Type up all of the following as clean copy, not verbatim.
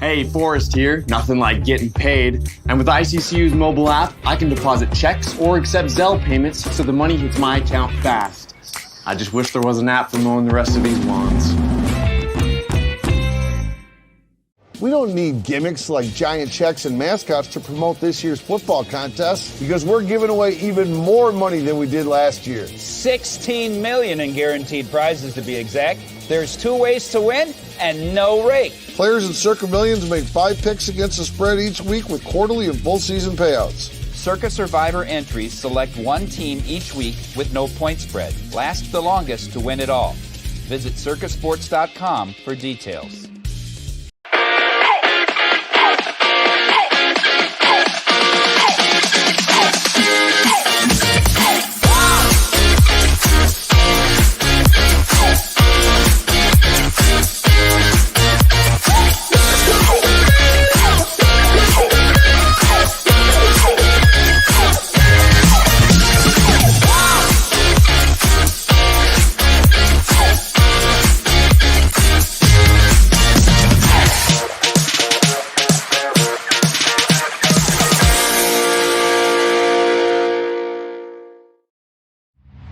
Hey, Forrest here. Nothing like getting paid. And with ICCU's mobile app, I can deposit checks or accept Zelle payments so the money hits my account fast. I just wish there was an app for mowing the rest of these lawns. We don't need gimmicks like giant checks and mascots to promote this year's football contest because we're giving away even more money than we did last year. $16 million in guaranteed prizes to be exact. There's 2 ways to win and no rake. Players in Circa Millions make 5 picks against the spread each week with quarterly and full season payouts. Circa Survivor entries select 1 team each week with no point spread. Last the longest to win it all. Visit circasports.com for details.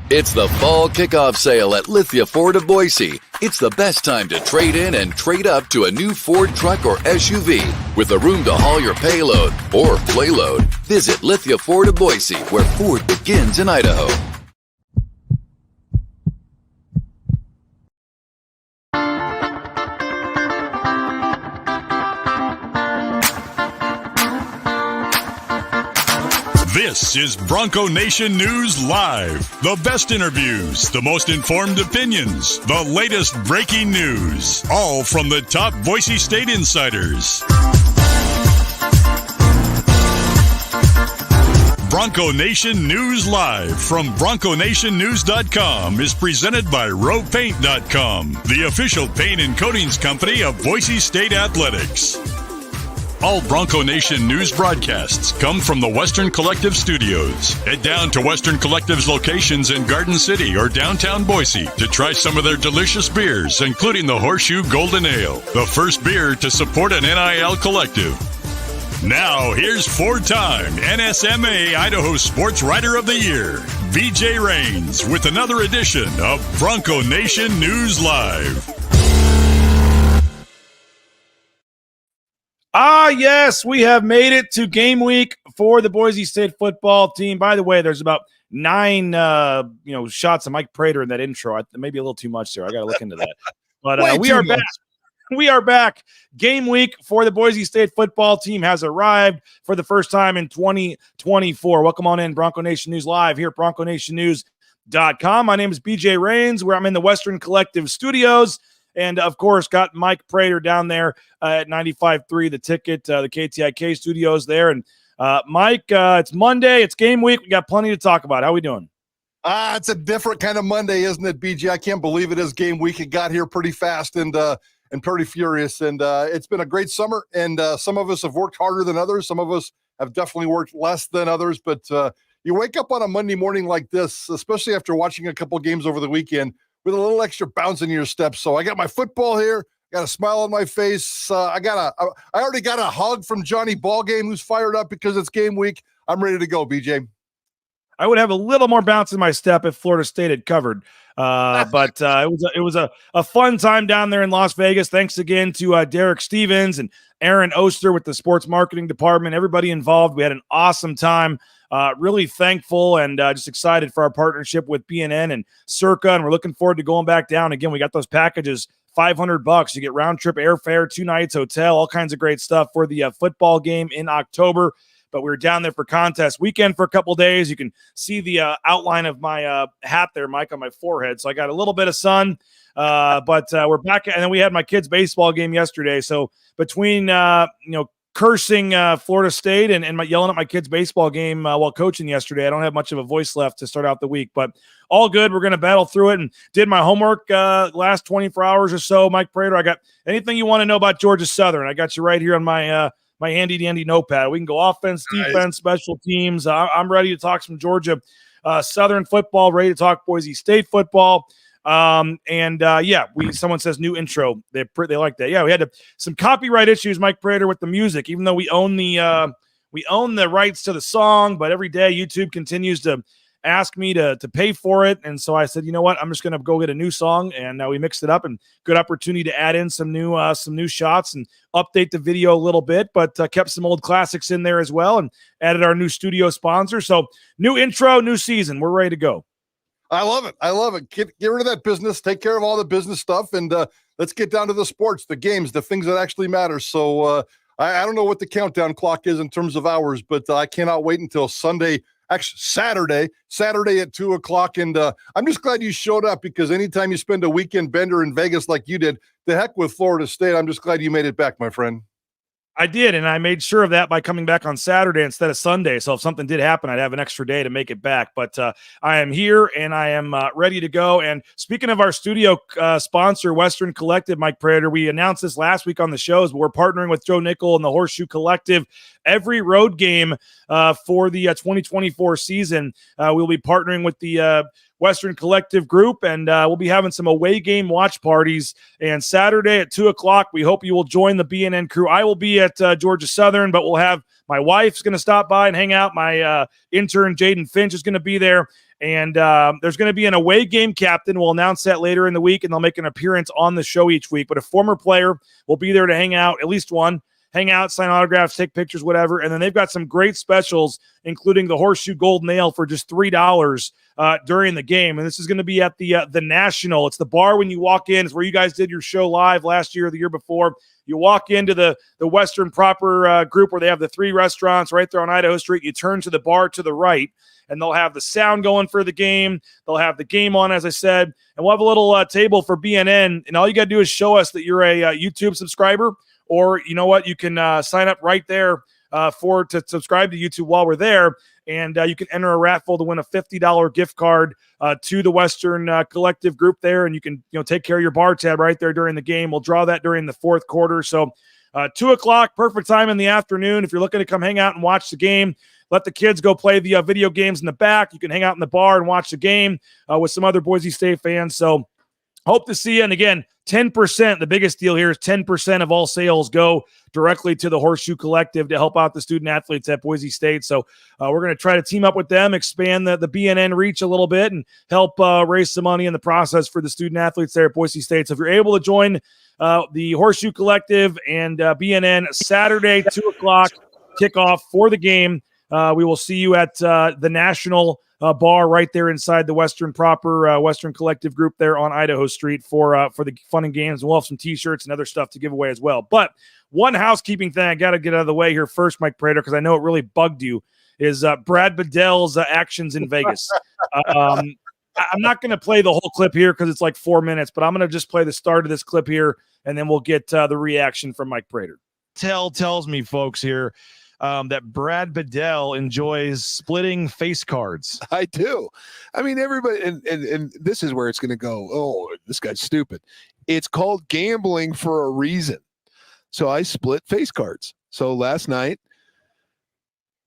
It's the fall kickoff sale at Lithia Ford of Boise. It's the best time to trade in and trade up to a new Ford truck or SUV with the room to haul your payload or playload. Visit Lithia Ford of Boise, where Ford begins in Idaho. This is Bronco Nation News Live. The best interviews, the most informed opinions, the latest breaking news, all from the top Boise State insiders. Bronco Nation News Live from BroncoNationNews.com is presented by RowPaint.com, the official paint and coatings company of Boise State Athletics. All Bronco Nation news broadcasts come from the Western Collective Studios. Head down to Western Collective's locations in Garden City or downtown Boise to try some of their delicious beers, including the Horseshoe Golden Ale, the first beer to support an NIL collective. Now, here's 4-time NSMA Idaho Sports Writer of the Year, BJ Rains, with another edition of Bronco Nation News Live. Ah, yes, we have made it to game week for the Boise State football team. By the way, there's about 9, shots of Mike Prater in that intro. Maybe a little too much there. I got to look into that. But we are back. We are back. Game week for the Boise State football team has arrived for the first time in 2024. Welcome on in, Bronco Nation News Live here at BroncoNationNews.com. My name is BJ Rains, where I'm in the Western Collective Studios. And, of course, got Mike Prater down there at 95.3, the ticket, the KTIK studios there. And, Mike, it's Monday. It's game week. We got plenty to talk about. How we doing? It's a different kind of Monday, isn't it, BJ? I can't believe it is game week. It got here pretty fast and pretty furious. And it's been a great summer. And some of us have worked harder than others. Some of us have definitely worked less than others. But you wake up on a Monday morning like this, especially after watching a couple games over the weekend, with a little extra bounce in your step. So I got my football here, got a smile on my face. I already got a hug from Johnny Ballgame, who's fired up because it's game week. I'm ready to go, BJ. I would have a little more bounce in my step if Florida State had covered. But it was a fun time down there in Las Vegas. Thanks again to Derek Stevens and Aaron Oster with the sports marketing department, everybody involved. We had an awesome time. Really thankful and just excited for our partnership with BNN and Circa, and we're looking forward to going back down. Again, we got those packages, $500. You get round-trip airfare, 2 nights hotel, all kinds of great stuff for the football game in October. But we were down there for contest weekend for a couple days. You can see the outline of my hat there, Mike, on my forehead. So I got a little bit of sun, but we're back. And then we had my kids' baseball game yesterday. So between, cursing Florida State and yelling at my kids' baseball game while coaching yesterday, I don't have much of a voice left to start out the week. But all good. We're going to battle through it and did my homework last 24 hours or so. Mike Prater, I got anything you want to know about Georgia Southern. I got you right here on my my handy-dandy notepad. We can go offense, defense, special teams. I'm ready to talk some Georgia Southern football, ready to talk Boise State football. Someone says new intro. They like that. Yeah, we had some copyright issues, Mike Prater, with the music, even though we own the rights to the song, but every day YouTube continues to ask me to pay for it. And so I said, you know what, I'm just going to go get a new song. And now we mixed it up, and good opportunity to add in some new shots and update the video a little bit, but kept some old classics in there as well and added our new studio sponsor. So new intro, new season. We're ready to go. I love it. Get rid of that business. Take care of all the business stuff. And let's get down to the sports, the games, the things that actually matter. So I don't know what the countdown clock is in terms of hours, but I cannot wait until Saturday at 2:00. And I'm just glad you showed up, because anytime you spend a weekend bender in Vegas like you did, the heck with Florida State. I'm just glad you made it back, my friend. I did, and I made sure of that by coming back on Saturday instead of Sunday. So if something did happen, I'd have an extra day to make it back. But I am here, and I am ready to go. And speaking of our studio sponsor, Western Collective, Mike Prater, we announced this last week on the shows, but we're partnering with Joe Nickel and the Horseshoe Collective. Every road game for the 2024 season, we'll be partnering with the Western Collective Group, and we'll be having some away game watch parties. And Saturday at 2:00, we hope you will join the BNN crew. I will be at Georgia Southern, but we'll have my wife's going to stop by and hang out. My intern, Jaden Finch, is going to be there. And there's going to be an away game captain. We'll announce that later in the week, and they'll make an appearance on the show each week. But a former player will be there to hang out, at least one. Hang out, sign autographs, take pictures, whatever. And then they've got some great specials, including the Horseshoe Gold Nail for just $3 during the game. And this is going to be at the National. It's the bar when you walk in. It's where you guys did your show live last year or the year before. You walk into the Western proper group where they have the 3 restaurants right there on Idaho Street. You turn to the bar to the right, and they'll have the sound going for the game. They'll have the game on, as I said. And we'll have a little table for BNN. And all you got to do is show us that you're a YouTube subscriber. Or you know what, you can sign up right there to subscribe to YouTube while we're there, and you can enter a raffle to win a $50 gift card to the Western Collective Group there, and you can take care of your bar tab right there during the game. We'll draw that during the fourth quarter. So 2:00, perfect time in the afternoon. If you're looking to come hang out and watch the game, let the kids go play the video games in the back. You can hang out in the bar and watch the game with some other Boise State fans. So hope to see you. And again, 10%, the biggest deal here is 10% of all sales go directly to the Horseshoe Collective to help out the student athletes at Boise State. So we're going to try to team up with them, expand the BNN reach a little bit, and help raise some money in the process for the student athletes there at Boise State. So if you're able to join the Horseshoe Collective and BNN Saturday, 2:00 kickoff for the game, we will see you at the National bar right there inside the Western proper Western Collective Group there on Idaho Street for the fun and games. And we'll have some T-shirts and other stuff to give away as well. But one housekeeping thing I got to get out of the way here first, Mike Prater, because I know it really bugged you, is Brad Bedell's actions in Vegas. I'm not going to play the whole clip here because it's like 4 minutes, but I'm going to just play the start of this clip here, and then we'll get the reaction from Mike Prater. Tells me, folks, here that Brad Bedell enjoys splitting face cards. I do. I mean, everybody, and this is where it's going to go, oh, this guy's stupid. It's called gambling for a reason. So I split face cards. So last night,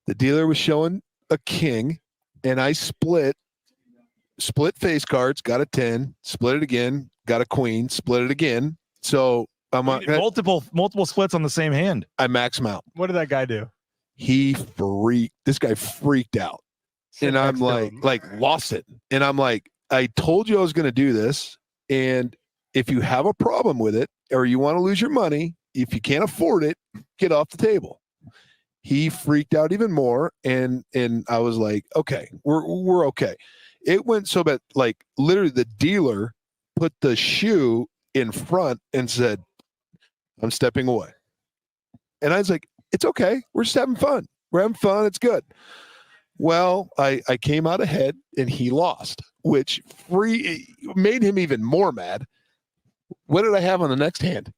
the dealer was showing a king, and I split face cards, got a 10, split it again, got a queen, split it again. So I'm multiple splits on the same hand. I max them out. What did that guy do? This guy freaked out. And I'm like lost it. And I'm like, I told you I was going to do this. And if you have a problem with it, or you want to lose your money, if you can't afford it, get off the table. He freaked out even more. And I was like, okay, we're okay. It went so bad, like literally the dealer put the shoe in front and said, I'm stepping away. And I was like, it's okay. We're just having fun. We're having fun. It's good. Well, I came out ahead and he lost, which made him even more mad. What did I have on the next hand?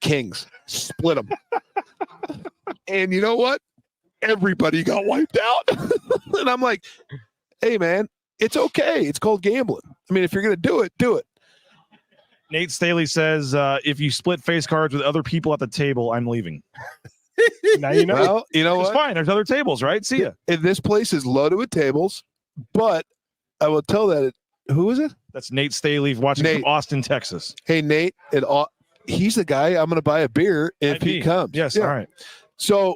Kings. Split them. And you know what? Everybody got wiped out. And I'm like, hey, man, it's okay. It's called gambling. I mean, if you're going to do it, do it. Nate Staley says, if you split face cards with other people at the table, I'm leaving. Now you know. Well, you know it's what? Fine. There's other tables, right? See ya. And this place is loaded with tables, but I will tell that who is it? That's Nate Staley watching from Austin, Texas. Hey, Nate, he's the guy I'm going to buy a beer if he comes. Yes, all right. So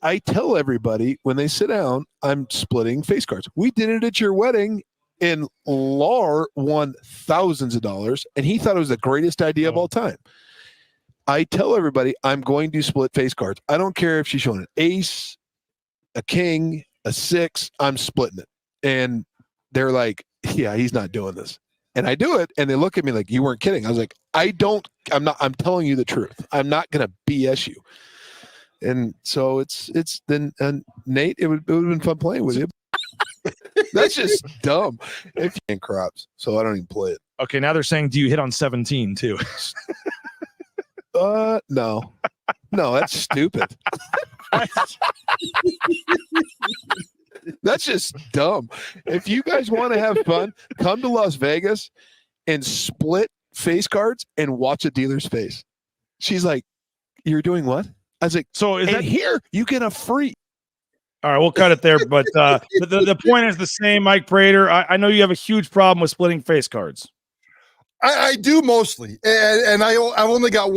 I tell everybody when they sit down, I'm splitting face cards. We did it at your wedding, and Lar won thousands of dollars, and he thought it was the greatest idea of all time. I tell everybody I'm going to split face cards. I don't care if she's showing an ace, a king, a 6, I'm splitting it. And they're like, yeah, he's not doing this. And I do it, and they look at me like, you weren't kidding. I was like, I'm telling you the truth. I'm not going to BS you. And so it's then, and Nate, it would have been fun playing with you. That's just dumb. If you can't crops, so I don't even play it. Okay, now they're saying, do you hit on 17 too? No, that's stupid. That's just dumb. If you guys want to have fun, come to Las Vegas and split face cards and watch a dealer's face. She's like, "You're doing what?" I was like, "So is that here? You get a free." All right, we'll cut it there. But the point is the same, Mike Prater. I know you have a huge problem with splitting face cards. I do mostly, and I've only got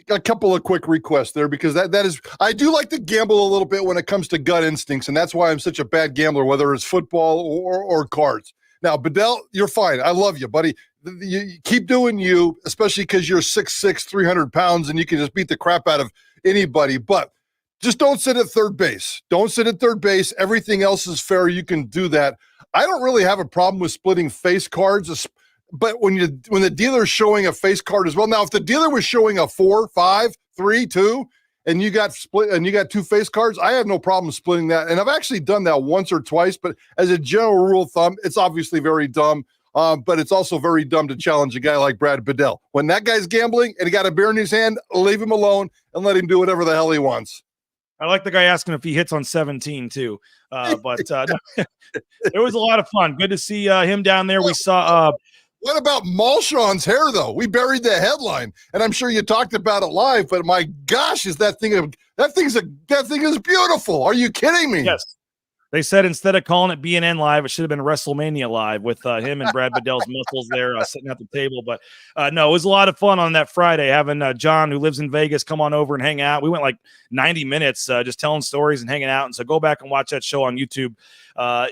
a couple of quick requests there, because that is, I do like to gamble a little bit when it comes to gut instincts, and that's why I'm such a bad gambler, whether it's football or cards. Now, Bedell, you're fine. I love you, buddy. You keep doing you, especially because you're 6'6", 300 pounds, and you can just beat the crap out of anybody. But just don't sit at third base. Don't sit at third base. Everything else is fair. You can do that. I don't really have a problem with splitting face cards, but when the dealer's showing a face card as well. Now, if the dealer was showing a 4, 5, 3, 2, and you got 2 face cards, I have no problem splitting that. And I've actually done that once or twice, but as a general rule of thumb, it's obviously very dumb. But it's also very dumb to challenge a guy like Brad Bedell. When that guy's gambling and he got a beer in his hand, leave him alone and let him do whatever the hell he wants. I like the guy asking if he hits on 17 too. But it was a lot of fun. Good to see him down there. We saw. What about Malshawn's hair, though? We buried the headline, and I'm sure you talked about it live. But my gosh, that thing is beautiful? Are you kidding me? Yes. They said instead of calling it BNN Live, it should have been WrestleMania Live with him and Brad Bedell's muscles there sitting at the table. But no, it was a lot of fun on that Friday having John, who lives in Vegas, come on over and hang out. We went like 90 minutes just telling stories and hanging out. And so go back and watch that show on YouTube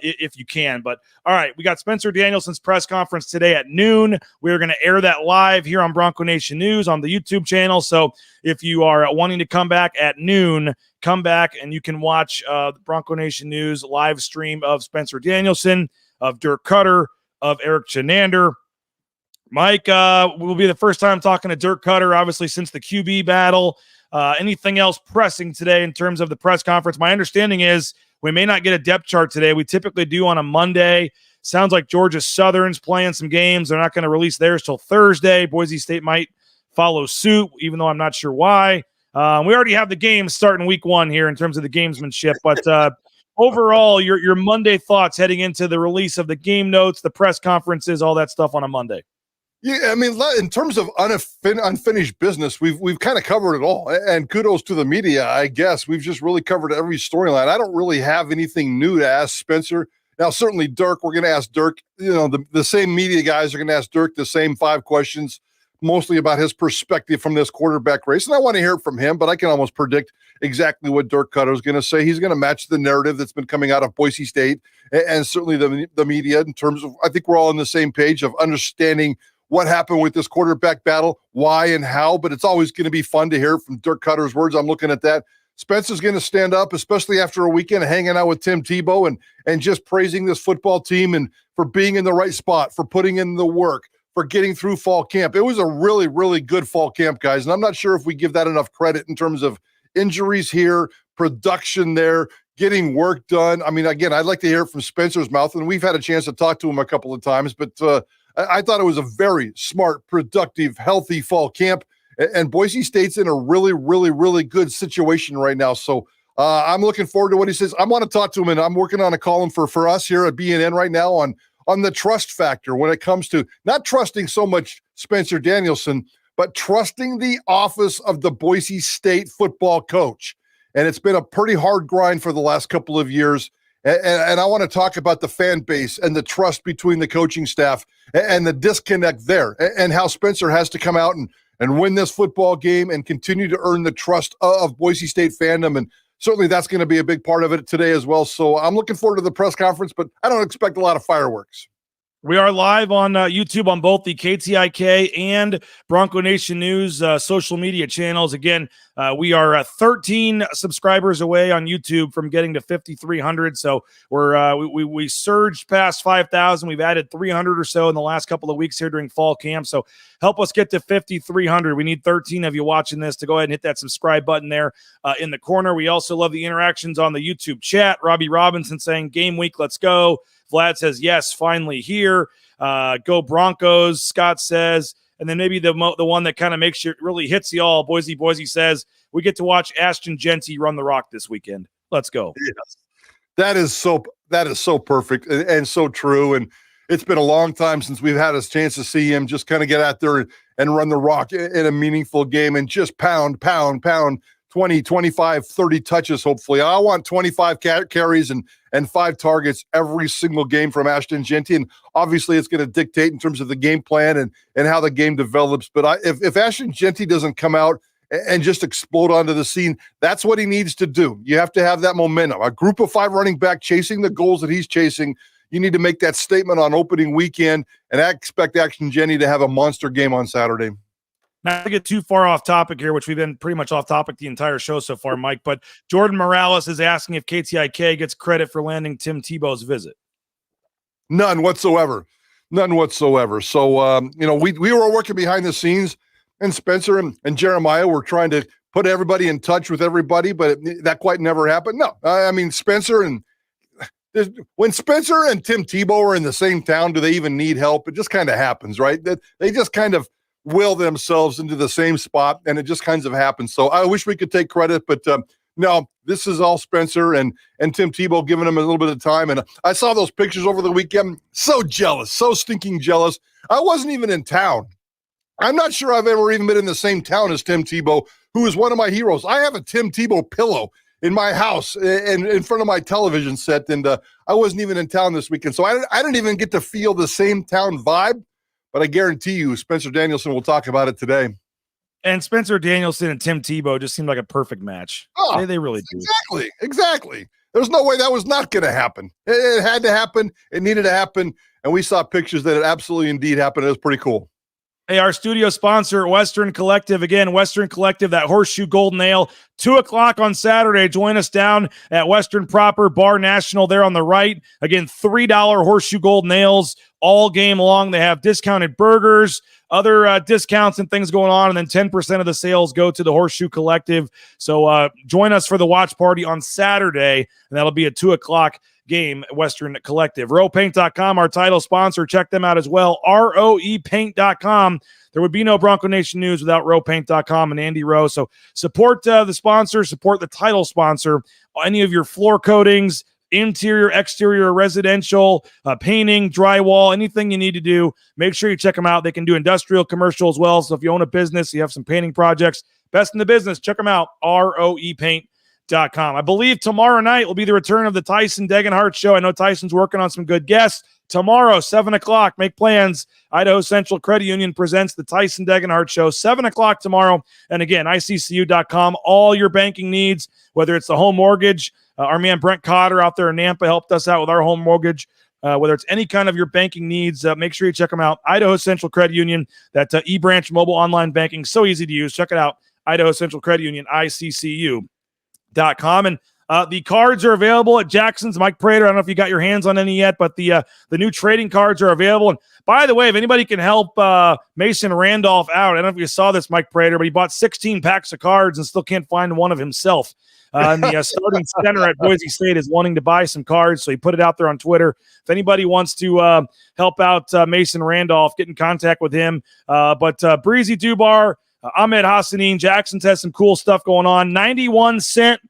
if you can. But all right, we got Spencer Danielson's press conference today at noon. We're going to air that live here on Bronco Nation News on the YouTube channel. So if you are wanting to come back at noon, come back and you can watch the Bronco Nation News live stream of Spencer Danielson, of Dirk Cutter, of Eric Chenander. Mike will be the first time talking to Dirk Cutter, obviously, since the QB battle. Anything else pressing today in terms of the press conference? My understanding is we may not get a depth chart today. We typically do on a Monday. Sounds like Georgia Southern's playing some games. They're not going to release theirs till Thursday. Boise State might follow suit, even though I'm not sure why. We already have the games starting week 1 here in terms of the gamesmanship. But overall, your Monday thoughts heading into the release of the game notes, the press conferences, all that stuff on a Monday. Yeah, I mean, in terms of unfinished business, we've kind of covered it all. And kudos to the media, I guess. We've just really covered every storyline. I don't really have anything new to ask Spencer. Now, certainly Dirk, we're going to ask Dirk. You know, the same media guys are going to ask Dirk the same 5 questions, mostly about his perspective from this quarterback race. And I want to hear it from him, but I can almost predict exactly what Dirk Cutter is going to say. He's going to match the narrative that's been coming out of Boise State and certainly the media in terms of, I think we're all on the same page of understanding what happened with this quarterback battle, why and how, but it's always going to be fun to hear from Dirk Cutter's words. I'm looking at that. Spencer's going to stand up, especially after a weekend hanging out with Tim Tebow and just praising this football team and for being in the right spot, for putting in the work, for getting through fall camp. It was a really, really good fall camp, guys. And I'm not sure if we give that enough credit in terms of injuries here, production there, getting work done. I mean, again, I'd like to hear it from Spencer's mouth, and we've had a chance to talk to him a couple of times, but I thought it was a very smart, productive, healthy fall camp. And Boise State's in a really, really, really good situation right now. So I'm looking forward to what he says. I want to talk to him, and I'm working on a column for us here at BNN right now on the trust factor when it comes to not trusting so much Spencer Danielson, but trusting the office of the Boise State football coach. And it's been a pretty hard grind for the last couple of years. And I want to talk about the fan base and the trust between the coaching staff and the disconnect there, and how Spencer has to come out and win this football game and continue to earn the trust of Boise State fandom. And certainly that's going to be a big part of it today as well. So I'm looking forward to the press conference, but I don't expect a lot of fireworks. We are live on YouTube on both the KTIK and Bronco Nation News social media channels. Again, we are 13 subscribers away on YouTube from getting to 5,300. So we surged past 5,000. We've added 300 or so in the last couple of weeks here during fall camp. So help us get to 5,300. We need 13 of you watching this to go ahead and hit that subscribe button there in the corner. We also love the interactions on the YouTube chat. Robbie Robinson saying, "Game week, let's go." Vlad says, "Yes, finally here. Go Broncos," Scott says. And then maybe the one that kind of makes you really hits you all, Boise says, "We get to watch Ashton Genty run the rock this weekend. Let's go." Yes. That is so perfect and so true. And it's been a long time since we've had a chance to see him just kind of get out there and run the rock in a meaningful game and just pound, 20, 25, 30 touches, hopefully. I want 25 carries and 5 targets every single game from Ashton Genty. And obviously it's going to dictate in terms of the game plan and how the game develops. But if Ashton Genty doesn't come out and just explode onto the scene, that's what he needs to do. You have to have that momentum. A group of 5 running back chasing the goals that he's chasing. You need to make that statement on opening weekend, and I expect Ashton Genty to have a monster game on Saturday. Not to get too far off topic here, which we've been pretty much off topic the entire show so far, Mike, but Jordan Morales is asking if KTIK gets credit for landing Tim Tebow's visit. None whatsoever. So, we were working behind the scenes, and Spencer and Jeremiah were trying to put everybody in touch with everybody, but that quite never happened. No, I mean, when Spencer and Tim Tebow are in the same town, do they even need help? It just kind of happens, right? They just kind of will themselves into the same spot, and it just kind of happens. So I wish we could take credit, but no, this is all Spencer and Tim Tebow giving him a little bit of time. And I saw those pictures over the weekend. So jealous, so stinking jealous. I wasn't even in town. I'm not sure I've ever even been in the same town as Tim Tebow, who is one of my heroes. I have a Tim Tebow pillow in my house and in front of my television set, and I wasn't even in town this weekend. So I didn't even get to feel the same town vibe. But I guarantee you, Spencer Danielson will talk about it today. And Spencer Danielson and Tim Tebow just seemed like a perfect match. Oh, they really do. Exactly. There's no way that was not going to happen. It had to happen. It needed to happen. And we saw pictures that it absolutely indeed happened. It was pretty cool. Hey, our studio sponsor, Western Collective. Again, Western Collective, that Horseshoe Golden Ale, 2:00 on Saturday. Join us down at Western Proper Bar National there on the right. Again, $3 Horseshoe Golden Ales all game long. They have discounted burgers, other discounts and things going on, and then 10% of the sales go to the Horseshoe Collective. So join us for the watch party on Saturday, and that'll be at 2:00 game, Western Collective. RoePaint.com, our title sponsor. Check them out as well. ROEPaint.com. There would be no Bronco Nation News without RoePaint.com and Andy Rowe. So support the sponsor, support the title sponsor. Any of your floor coatings, interior, exterior, residential, painting, drywall, anything you need to do, make sure you check them out. They can do industrial, commercial as well. So if you own a business, you have some painting projects, best in the business, check them out. ROEPaint.com. I believe tomorrow night will be the return of the Tyson Degenhart Show. I know Tyson's working on some good guests. Tomorrow, 7:00, make plans. Idaho Central Credit Union presents the Tyson Degenhart Show, 7:00 tomorrow. And again, ICCU.com, all your banking needs, whether it's the home mortgage. Our man Brent Cotter out there in Nampa helped us out with our home mortgage. Whether it's any kind of your banking needs, make sure you check them out. Idaho Central Credit Union, that eBranch mobile online banking, so easy to use. Check it out. Idaho Central Credit Union, ICCU.com. And the cards are available at Jackson's. Mike Prater, I don't know if you got your hands on any yet, but the new trading cards are available. And by the way, if anybody can help Mason Randolph out, I don't know if you saw this, Mike Prater, but he bought 16 packs of cards and still can't find one of himself. And the starting center at Boise State is wanting to buy some cards, so he put it out there on Twitter. If anybody wants to help out Mason Randolph, get in contact with him. But Breezy Dubar, Ahmed Hassanin, Jackson's has some cool stuff going on. 91-cent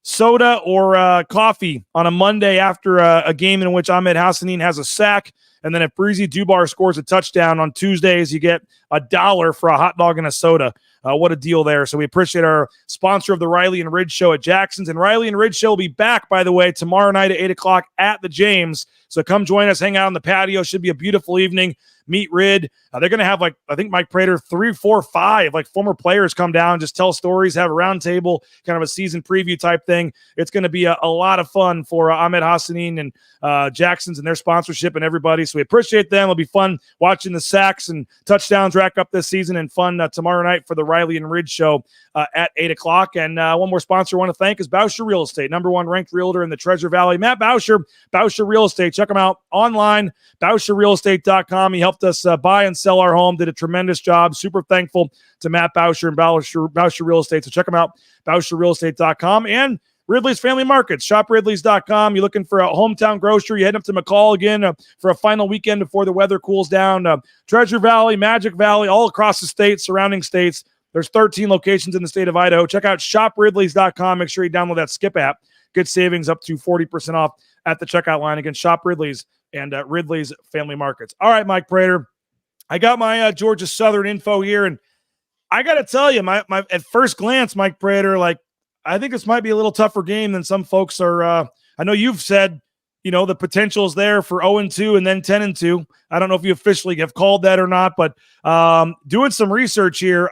soda or coffee on a Monday after a game in which Ahmed Hassanin has a sack. And then if Breezy Dubar scores a touchdown on Tuesdays, you get $1 for a hot dog and a soda. What a deal there. So we appreciate our sponsor of the Riley and Ridge Show at Jackson's. And Riley and Ridge Show will be back, by the way, tomorrow night at 8 o'clock at the James. So come join us, hang out on the patio. Should be a beautiful evening. Meet Rid. They're going to have, I think Mike Prater, 3, 4, 5, former players come down, just tell stories, have a round table, kind of a season preview type thing. It's going to be a lot of fun for Ahmed Hassanin and Jackson's and their sponsorship and everybody. So we appreciate them. It'll be fun watching the sacks and touchdowns rack up this season, and fun tomorrow night for the Riley and Ridge Show at 8 o'clock. And one more sponsor I want to thank is Bauscher Real Estate, #1 ranked realtor in the Treasure Valley. Matt Bauscher, Bauscher Real Estate. Check him out online, BauscherRealEstate.com. He helped us buy and sell our home, did a tremendous job. Super thankful to Matt Bauscher and Bauscher Real Estate. So check him out, BauscherRealEstate.com. And Ridley's Family Markets, shopridleys.com. You're looking for a hometown grocery, you're heading up to McCall again for a final weekend before the weather cools down. Treasure Valley, Magic Valley, all across the state, surrounding states. There's 13 locations in the state of Idaho. Check out shopridleys.com. Make sure you download that Skip app. Good savings, up to 40% off at the checkout line. Again, Shop Ridley's and Ridley's Family Markets. All right, Mike Prater, I got my Georgia Southern info here, and I got to tell you, my at first glance, Mike Prater, I think this might be a little tougher game than some folks are. I know you've said, the potential is there for 0-2 and then 10-2. I don't know if you officially have called that or not, but doing some research here,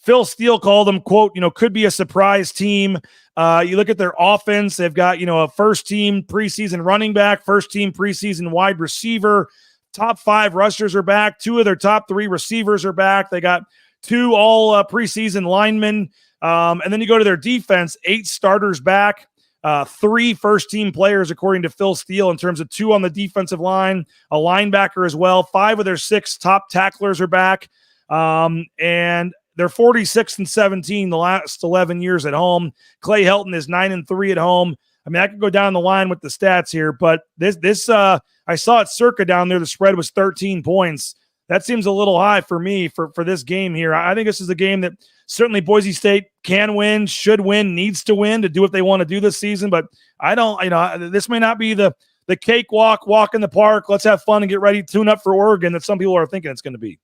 Phil Steele called them, quote, could be a surprise team. You look at their offense, they've got, a first-team preseason running back, first-team preseason wide receiver, top 5 rushers are back, 2 of their top 3 receivers are back. They got 2 all preseason linemen. And then you go to their defense, 8 starters back, 3 first-team players, according to Phil Steele, in terms of 2 on the defensive line, a linebacker as well. 5 of their 6 top tacklers are back. And they're 46-17 the last 11 years at home. Clay Helton is 9-3 at home. I could go down the line with the stats here, but this I saw it circa down there. The spread was 13 points. That seems a little high for me for this game here. I think this is a game that certainly Boise State can win, should win, needs to win to do what they want to do this season. But I don't, this may not be the cakewalk, walk in the park, let's have fun and get ready, tune up for Oregon that some people are thinking it's going to be.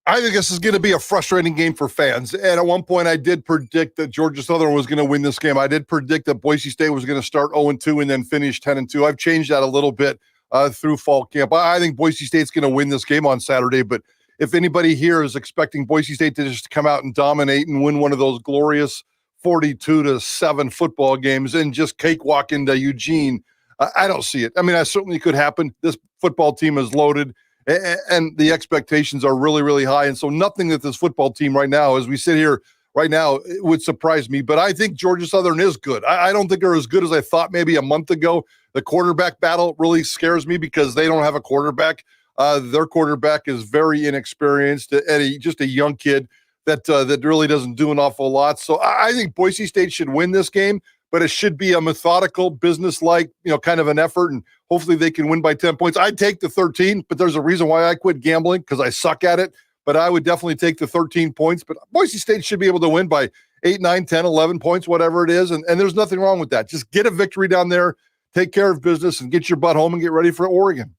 I think this is going to be a frustrating game for fans. And at one point, I did predict that Georgia Southern was going to win this game. I did predict that Boise State was going to start 0-2 and then finish 10-2. I've changed that a little bit through fall camp. I think Boise State's going to win this game on Saturday. But if anybody here is expecting Boise State to just come out and dominate and win one of those glorious 42-7 football games and just cakewalk into Eugene, I don't see it. I certainly could happen. This football team is loaded. And the expectations are really, really high. And so nothing that this football team right now, as we sit here right now, it would surprise me. But I think Georgia Southern is good. I don't think they're as good as I thought maybe a month ago. The quarterback battle really scares me because they don't have a quarterback. Their quarterback is very inexperienced and just a young kid that really doesn't do an awful lot. So I think Boise State should win this game, but it should be a methodical, business-like, kind of an effort, and hopefully they can win by 10 points. I'd take the 13, but there's a reason why I quit gambling, because I suck at it, but I would definitely take the 13 points. But Boise State should be able to win by 8, 9, 10, 11 points, whatever it is, and there's nothing wrong with that. Just get a victory down there, take care of business, and get your butt home and get ready for Oregon.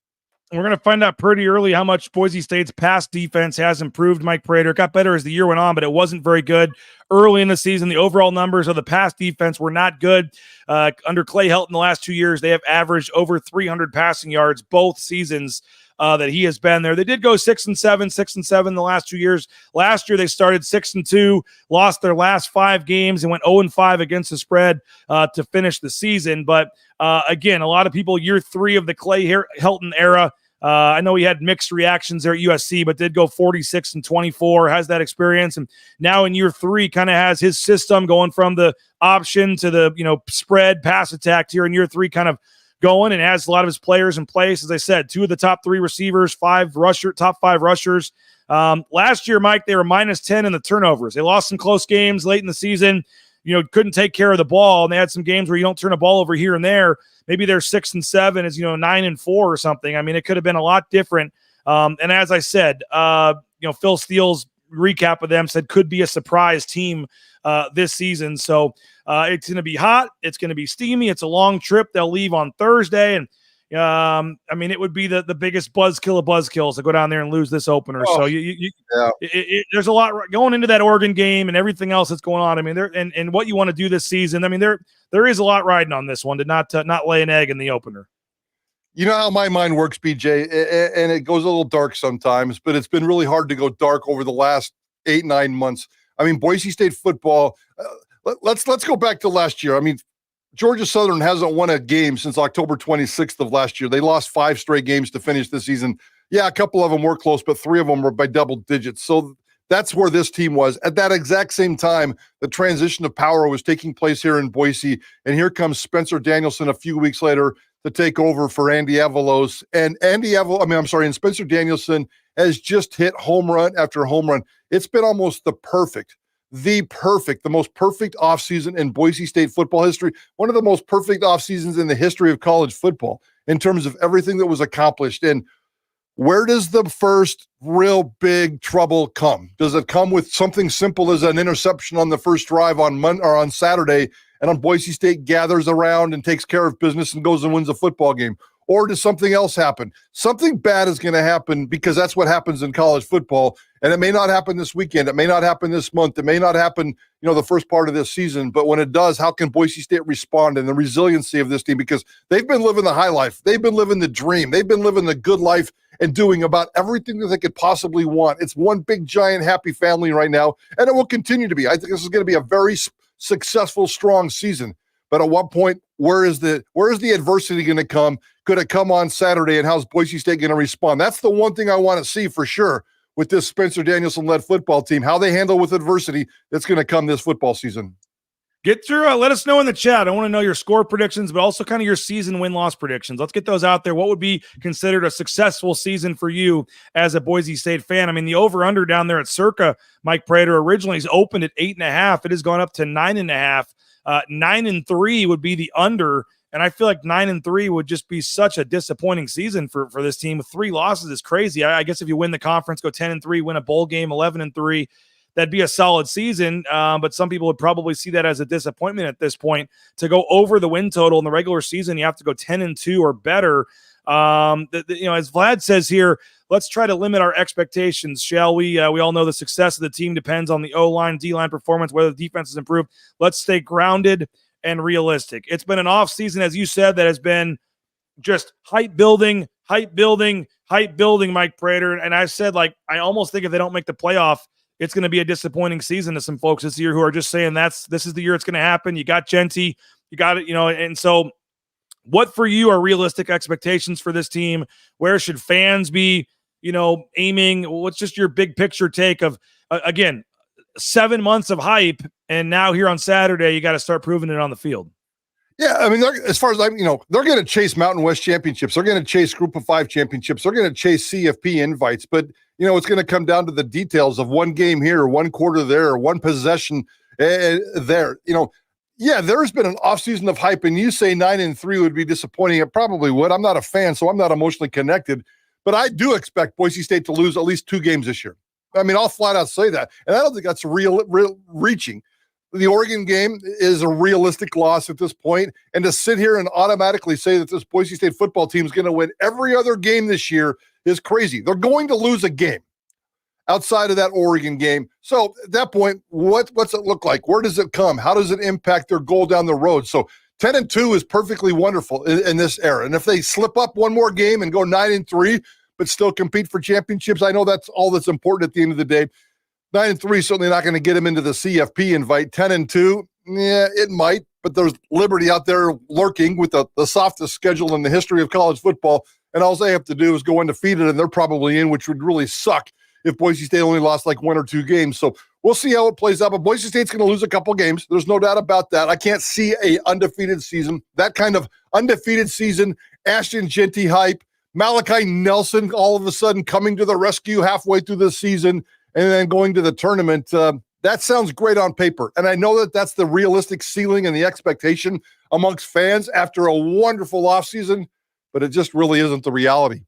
We're going to find out pretty early how much Boise State's pass defense has improved. Mike Prater, it got better as the year went on, but it wasn't very good early in the season. The overall numbers of the pass defense were not good. Under Clay Helton the last 2 years, they have averaged over 300 passing yards both seasons that he has been there. They did go 6-7 the last 2 years. Last year, they started 6-2, lost their last 5 games, and went 0-5 against the spread to finish the season. But again, a lot of people, year 3 of the Clay Helton era, I know he had mixed reactions there at USC, but did go 46-24, has that experience. And now in year 3, kind of has his system going from the option to the, spread pass attack here in year 3, kind of going, and has a lot of his players in place. As I said, 2 of the top 3 receivers, top 5 rushers. Last year, Mike, they were -10 in the turnovers. They lost some close games late in the season. Couldn't take care of the ball, and they had some games where you don't turn a ball over here and there. Maybe they're 6-7 is 9-4 or something. It could have been a lot different. And as I said, Phil Steele's recap of them said could be a surprise team this season. So it's going to be hot. It's going to be steamy. It's a long trip. They'll leave on Thursday, and I mean, it would be the biggest buzzkill of buzzkills to go down there and lose this opener. So there's a lot going into that Oregon game and everything else that's going on. I mean, and what you want to do this season. I mean, there is a lot riding on this one to not lay an egg in the opener. You know how my mind works, BJ, and it goes a little dark sometimes, but it's been really hard to go dark over the last 8-9 months. I mean, Boise State football. Let's go back to last year. I mean, Georgia Southern hasn't won a game since October 26th of last year. They lost 5 straight games to finish the season. Yeah, a couple of them were close, but 3 of them were by double digits. So that's where this team was. At that exact same time, the transition of power was taking place here in Boise, and here comes Spencer Danielson a few weeks later to take over for Andy Avalos. And and Spencer Danielson has just hit home run after home run. It's been almost the most perfect offseason in Boise State football history. One of the most perfect off seasons in the history of college football in terms of everything that was accomplished. And where does the first real big trouble come? Does it come with something simple as an interception on the first drive on Saturday, and on Boise State gathers around and takes care of business and goes and wins a football game? Or does something else happen? Something bad is going to happen, because that's what happens in college football. And it may not happen this weekend. It may not happen this month. It may not happen, the first part of this season. But when it does, how can Boise State respond, and the resiliency of this team? Because they've been living the high life. They've been living the dream. They've been living the good life and doing about everything that they could possibly want. It's one big, giant, happy family right now, and it will continue to be. I think this is going to be a very successful, strong season. But at what point, where is the adversity going to come? Could it come on Saturday, and how's Boise State going to respond? That's the one thing I want to see for sure with this Spencer Danielson-led football team, how they handle with adversity that's going to come this football season. Get through. Let us know in the chat. I want to know your score predictions, but also kind of your season win-loss predictions. Let's get those out there. What would be considered a successful season for you as a Boise State fan? I mean, the over-under down there at Circa, Mike Prater, originally is opened at 8.5. It has gone up to 9.5. 9-3 would be the under, and I feel like 9-3 would just be such a disappointing season for this team. With 3 losses is crazy. I guess if you win the conference, go 10-3, win a bowl game, 11-3, that'd be a solid season. But some people would probably see that as a disappointment at this point. To go over the win total in the regular season, you have to go 10-2 or better. As Vlad says here, let's try to limit our expectations, shall we? We all know the success of the team depends on the O-line, D-line performance, whether the defense is improved. Let's stay grounded and realistic. It's been an off season, as you said, that has been just hype building, Mike Prater. And I said, I almost think if they don't make the playoff, it's going to be a disappointing season to some folks this year who are just saying this is the year it's going to happen. You got Genty, you got it, and so what for you are realistic expectations for this team? Where should fans be, aiming? What's just your big picture take of, again, 7 months of hype, and now here on Saturday, you got to start proving it on the field? Yeah, I mean, as far as they're going to chase Mountain West championships. They're going to chase Group of 5 championships. They're going to chase CFP invites. But, it's going to come down to the details of one game here, one quarter there, one possession there. Yeah, there's been an offseason of hype, and you say 9-3 would be disappointing. It probably would. I'm not a fan, so I'm not emotionally connected. But I do expect Boise State to lose at least 2 games this year. I mean, I'll flat out say that. And I don't think that's real reaching. The Oregon game is a realistic loss at this point. And to sit here and automatically say that this Boise State football team is going to win every other game this year is crazy. They're going to lose a game outside of that Oregon game. So at that point, what's it look like? Where does it come? How does it impact their goal down the road? So 10-2 is perfectly wonderful in this era. And if they slip up one more game and go 9-3, but still compete for championships, I know that's all that's important at the end of the day. 9-3 certainly not going to get them into the CFP invite. 10-2, yeah, it might, but there's Liberty out there lurking with the softest schedule in the history of college football, and all they have to do is go undefeated, and they're probably in, which would really suck if Boise State only lost 1 or 2 games. So we'll see how it plays out, but Boise State's going to lose a couple games. There's no doubt about that. I can't see a undefeated season. That kind of undefeated season, Ashton Genty hype, Malachi Nelson all of a sudden coming to the rescue halfway through the season, and then going to the tournament, that sounds great on paper. And I know that that's the realistic ceiling and the expectation amongst fans after a wonderful offseason, but it just really isn't the reality.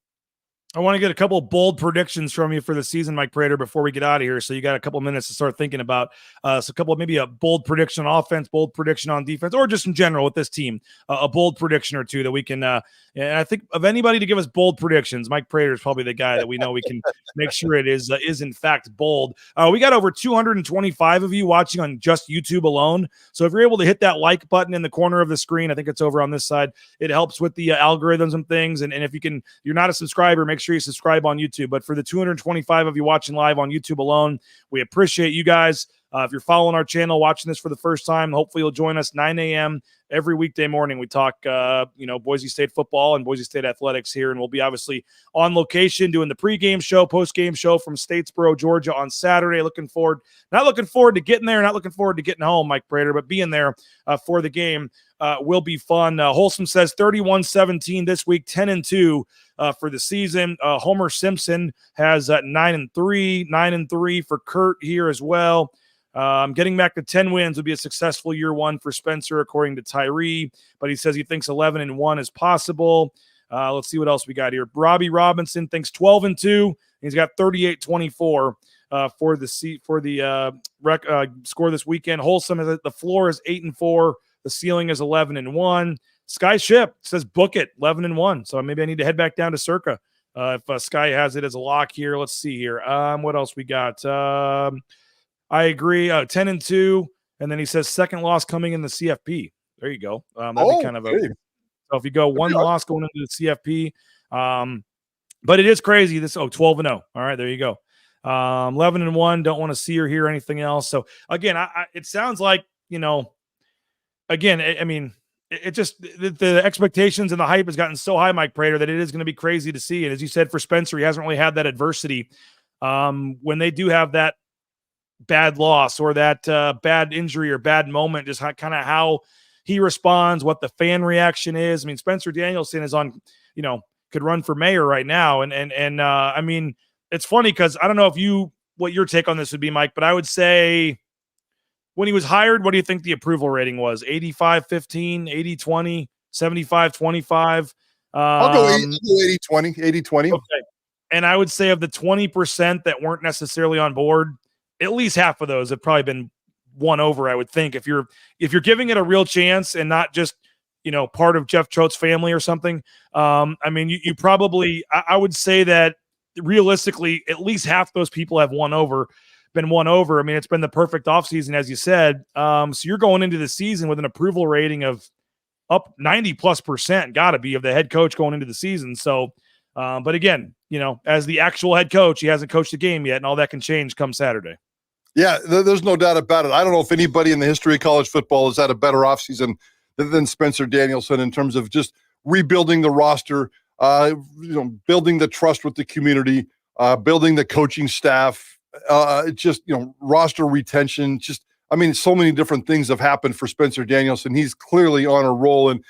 I want to get a couple of bold predictions from you for the season, Mike Prater, before we get out of here. So you got a couple of minutes to start thinking about so a couple of maybe a bold prediction on offense, bold prediction on defense, or just in general with this team, a bold prediction or two that we can. And I think of anybody to give us bold predictions, Mike Prater is probably the guy that we know we can make sure it is in fact bold. We got over 225 of you watching on just YouTube alone. So if you're able to hit that like button in the corner of the screen, I think it's over on this side. It helps with the algorithms and things. And if you're not a subscriber, make sure you subscribe on YouTube. But for the 225 of you watching live on YouTube alone, we appreciate you guys. If you're following our channel, watching this for the first time, hopefully you'll join us 9 a.m. every weekday morning. We talk, Boise State football and Boise State athletics here, and we'll be obviously on location doing the pregame show, postgame show from Statesboro, Georgia on Saturday. Not looking forward to getting there, not looking forward to getting home, Mike Prater, but being there for the game will be fun. Wholesome says 31-17 this week, 10-2 for the season. Homer Simpson has 9-3, 9-3 for Kurt here as well. Getting back to 10 wins would be a successful year one for Spencer, according to Tyree, but he says he thinks 11-1 is possible. Let's see what else we got here. Robbie Robinson thinks 12-2. He's got 38-24 for the score this weekend. Wholesome is the floor is 8-4. The ceiling is 11-1. Sky Ship says book it 11-1. So maybe I need to head back down to Circa if Sky has it as a lock here. Let's see here. What else we got? I agree. 10-2, and then he says second loss coming in the CFP. There you go. That'd be kind of so if you go one loss going into the CFP, but it is crazy. 12-0. All right, there you go. 11-1. Don't want to see or hear anything else. So again, it sounds like again. It just the expectations and the hype has gotten so high, Mike Prater, that it is going to be crazy to see. And as you said, for Spencer, he hasn't really had that adversity. When they do have that bad loss or that bad injury or bad moment, just kind of how he responds, what the fan reaction is. I mean, Spencer Danielson is on, could run for mayor right now. And it's funny because I don't know what your take on this would be, Mike, but I would say when he was hired, what do you think the approval rating was? 85-15, 80-20, 75-25? I'll go 80-20, 80-20. Okay. And I would say of the 20% that weren't necessarily on board, at least half of those have probably been won over, I would think. If you're giving it a real chance and not just, part of Jeff Choate's family or something, you probably, I would say that realistically, at least half those people have been won over. I mean, it's been the perfect offseason, as you said. So you're going into the season with an approval rating of up 90+%, gotta be, of the head coach going into the season. So, but again, as the actual head coach, he hasn't coached a game yet, and all that can change come Saturday. Yeah, there's no doubt about it. I don't know if anybody in the history of college football has had a better offseason than Spencer Danielson in terms of just rebuilding the roster, building the trust with the community, building the coaching staff, roster retention. So many different things have happened for Spencer Danielson. He's clearly on a roll. And,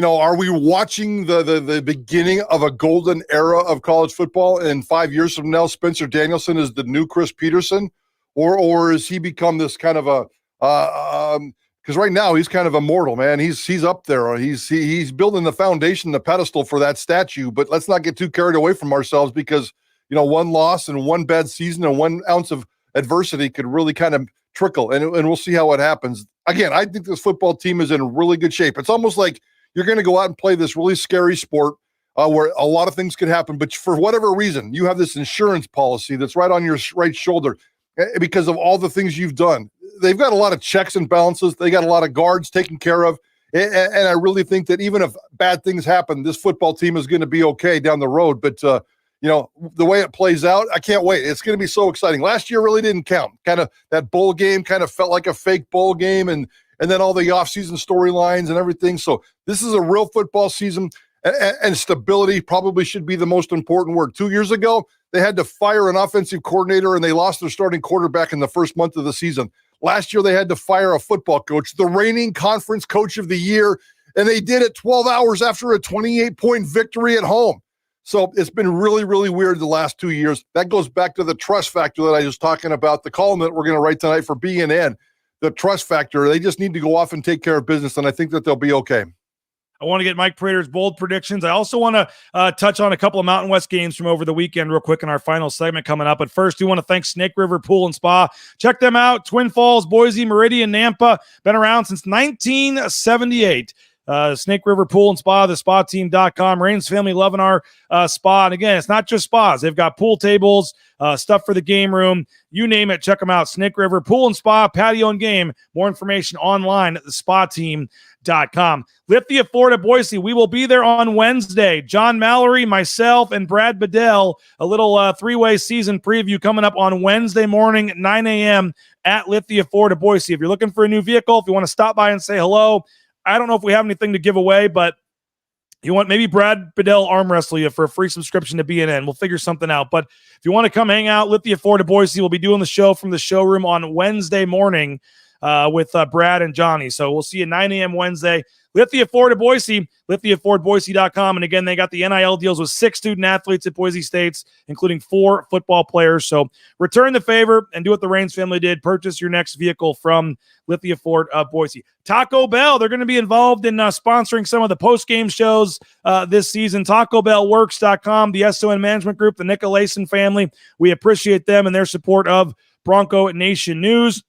are we watching the beginning of a golden era of college football? And 5 years from now, Spencer Danielson is the new Chris Peterson? Or has he become this kind of because right now he's kind of immortal, man. He's up there. He's building the foundation, the pedestal for that statue. But let's not get too carried away from ourselves because, one loss and one bad season and 1 ounce of adversity could really kind of trickle. And we'll see how it happens. Again, I think this football team is in really good shape. It's almost like you're going to go out and play this really scary sport where a lot of things could happen. But for whatever reason, you have this insurance policy that's right on your right shoulder because of all the things you've done. They've got a lot of checks and balances. They got a lot of guards taken care of. And I really think that even if bad things happen, this football team is going to be okay down the road. But, the way it plays out, I can't wait. It's going to be so exciting. Last year really didn't count. Kind of that bowl game kind of felt like a fake bowl game and then all the offseason storylines and everything. So this is a real football season, and stability probably should be the most important word. 2 years ago, they had to fire an offensive coordinator and they lost their starting quarterback in the first month of the season. Last year, they had to fire a football coach, the reigning conference coach of the year, and they did it 12 hours after a 28-point victory at home. So it's been really, really weird the last 2 years. That goes back to the trust factor that I was talking about, the column that we're going to write tonight for BNN, the trust factor. They just need to go off and take care of business, and I think that they'll be okay. I want to get Mike Prater's bold predictions. I also want to touch on a couple of Mountain West games from over the weekend real quick in our final segment coming up. But first, we want to thank Snake River Pool and Spa. Check them out. Twin Falls, Boise, Meridian, Nampa. Been around since 1978. Snake River Pool and Spa, thespateam.com. Rains family loving our spa. And again, it's not just spas. They've got pool tables, stuff for the game room. You name it, check them out. Snake River Pool and Spa, patio and game. More information online at thespateam.com. Lithia Florida Boise. We will be there on Wednesday. John Mallory, myself, and Brad Bedell. A little three-way season preview coming up on Wednesday morning at 9 a.m. at Lithia Florida Boise. If you're looking for a new vehicle, if you want to stop by and say hello, I don't know if we have anything to give away, but you want maybe Brad Bedell arm wrestle you for a free subscription to BNN. We'll figure something out. But if you want to come hang out, Lithia Florida Boise, we'll be doing the show from the showroom on Wednesday morning with Brad and Johnny. So we'll see you 9 a.m. Wednesday. Lithia Florida Boise, lithiafordboise.com. And again, they got the NIL deals with 6 student athletes at Boise State, including 4 football players. So return the favor and do what the Rains family did. Purchase your next vehicle from Lithia Ford Boise. Taco Bell, they're going to be involved in sponsoring some of the post-game shows this season. TacoBellWorks.com, the SON Management Group, the Nicolason family. We appreciate them and their support of Bronco Nation News.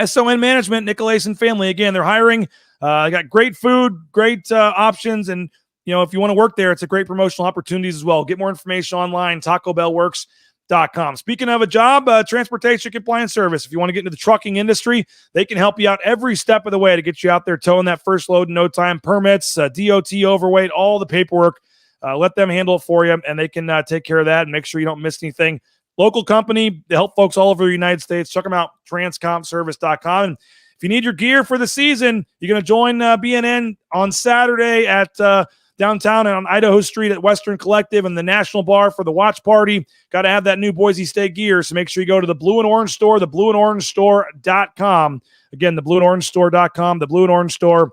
SON Management, Nicolason family. Again, they're hiring. Got great food, great options, and if you want to work there, it's a great promotional opportunities as well. Get more information online, TacoBellWorks.com. Speaking of a job, transportation compliance service. If you want to get into the trucking industry, they can help you out every step of the way to get you out there towing that first load in no time. Permits, DOT overweight, all the paperwork. Let them handle it for you, and they can take care of that and make sure you don't miss anything. Local company, they help folks all over the United States. Check them out, transcompservice.com. And if you need your gear for the season, you're going to join BNN on Saturday at downtown and on Idaho Street at Western Collective and the National Bar for the watch party. Got to have that new Boise State gear, so make sure you go to the Blue and Orange Store, theblueandorangestore.com. Again, theblueandorangestore.com, the Blue and Orange Store.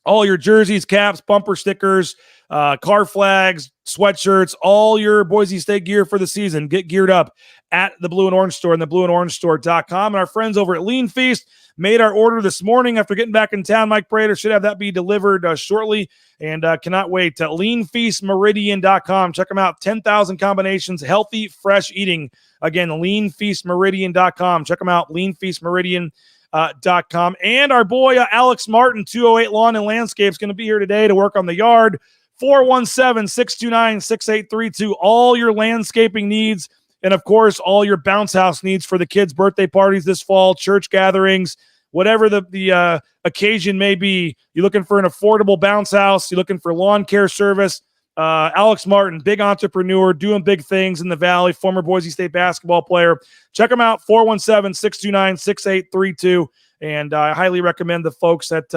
All your jerseys, caps, bumper stickers, car flags, sweatshirts, all your Boise State gear for the season. Get geared up at the Blue and Orange Store and theblueandorangestore.com. And our friends over at Lean Feast made our order this morning after getting back in town. Mike Prater should have that be delivered shortly, and cannot wait. LeanFeastMeridian.com. Check them out. 10,000 combinations, healthy, fresh eating. Again, LeanFeastMeridian.com. Check them out. LeanFeastMeridian.com. And our boy Alex Martin, 208 Lawn and Landscape, is going to be here today to work on the yard. 417-629-6832. All your landscaping needs, and of course, all your bounce house needs for the kids' birthday parties this fall, church gatherings, whatever the occasion may be. You're looking for an affordable bounce house. You're looking for lawn care service. Alex Martin, big entrepreneur, doing big things in the Valley, former Boise State basketball player. Check him out, 417-629-6832. And I highly recommend the folks at